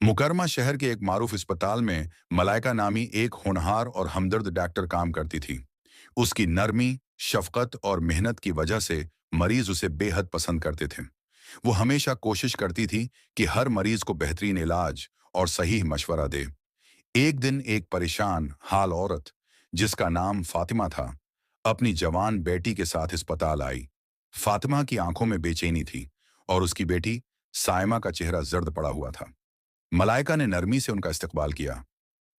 मुकरमा शहर के एक मारूफ अस्पताल में मलाइका नामी एक होनहार और हमदर्द डॉक्टर काम करती थी। उसकी नरमी, शफकत और मेहनत की वजह से मरीज उसे बेहद पसंद करते थे। वो हमेशा कोशिश करती थी कि हर मरीज को बेहतरीन इलाज और सही मशवरा दे। एक दिन एक परेशान हाल औरत, जिसका नाम फातिमा था, अपनी जवान बेटी के साथ अस्पताल आई। फातिमा की आंखों में बेचैनी थी और उसकी बेटी साइमा का चेहरा जर्द पड़ा हुआ था। मलाइका ने नरमी से उनका इस्तकबाल किया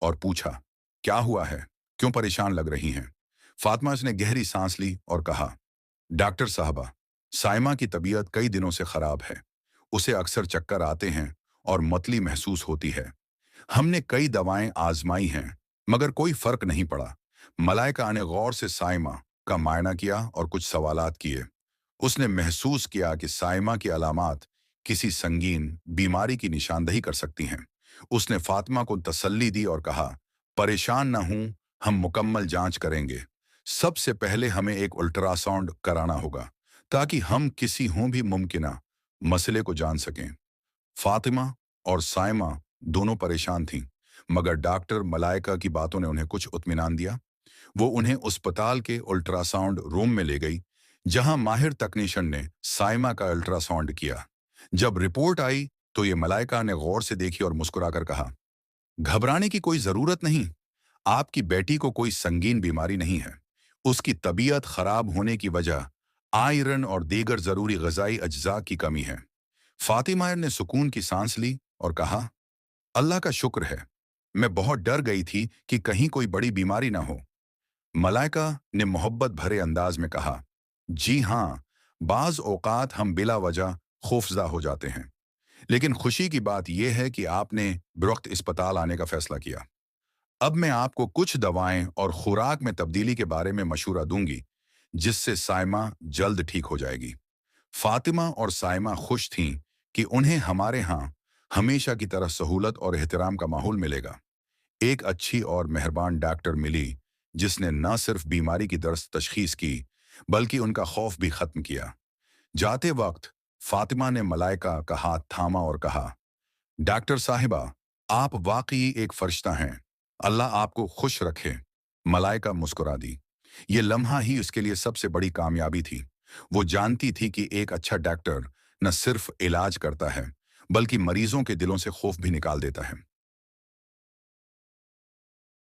और पूछा, क्या हुआ है, क्यों परेशान लग रही हैं? फातिमा ने गहरी सांस ली और कहा, डॉक्टर साहबा, साइमा की तबीयत कई दिनों से खराब है। उसे अक्सर चक्कर आते हैं और मतली महसूस होती है। हमने कई दवाएं आजमाई हैं, मगर कोई फर्क नहीं पड़ा। मलाइका ने गौर से साइमा का मायना किया और कुछ सवालात किए। उसने महसूस किया कि साइमा की अलामात किसी संगीन बीमारी की निशानदही कर सकती हैं। उसने फातिमा को तसल्ली दी और कहा, परेशान न हूं, हम मुकम्मल जांच करेंगे। सबसे पहले हमें एक अल्ट्रासाउंड कराना होगा ताकि हम किसी हों भी मुमकिना मसले को जान सकें। फातिमा और साइमा दोनों परेशान थीं, मगर डॉक्टर मलाइका की बातों ने उन्हें कुछ इत्मीनान दिया। वो उन्हें अस्पताल के अल्ट्रासाउंड रूम में ले गई, जहां माहिर तकनीशियन ने साइमा का अल्ट्रासाउंड किया। जब रिपोर्ट आई तो ये मलाइका ने गौर से देखी और मुस्कुराकर कहा, घबराने की कोई जरूरत नहीं। आपकी बेटी को कोई संगीन बीमारी नहीं है। उसकी तबीयत खराब होने की वजह आयरन और दीगर जरूरी गजाई अज्जा की कमी है। फातिमा ने सुकून की सांस ली और कहा, अल्लाह का शुक्र है। मैं बहुत डर गई थी कि कहीं कोई बड़ी बीमारी ना हो। मलाइका ने मोहब्बत भरे अंदाज में कहा, जी हाँ, बाज औकात हम बिला वजह खौफजदा हो जाते हैं, लेकिन खुशी की बात यह है कि आपने बवक्त अस्पताल आने का फैसला किया। अब मैं आपको कुछ दवाएं और खुराक में तब्दीली के बारे में मशूरा दूंगी, जिससे साइमा जल्द ठीक हो जाएगी। फातिमा और साइमा खुश थीं कि उन्हें हमारे यहाँ हमेशा की तरह सहूलत और एहतराम का माहौल मिलेगा। एक अच्छी और मेहरबान डॉक्टर मिली, जिसने न सिर्फ बीमारी की दर्द तशखीस की, बल्कि उनका खौफ भी खत्म किया। जाते वक्त फातिमा ने मलाइका का हाथ थामा और कहा, डॉक्टर साहिबा, आप वाकई एक फरिश्ता हैं। अल्लाह आपको खुश रखे। मलाइका मुस्कुरा दी। ये लम्हा ही उसके लिए सबसे बड़ी कामयाबी थी। वो जानती थी कि एक अच्छा डॉक्टर न सिर्फ इलाज करता है, बल्कि मरीजों के दिलों से खौफ भी निकाल देता है।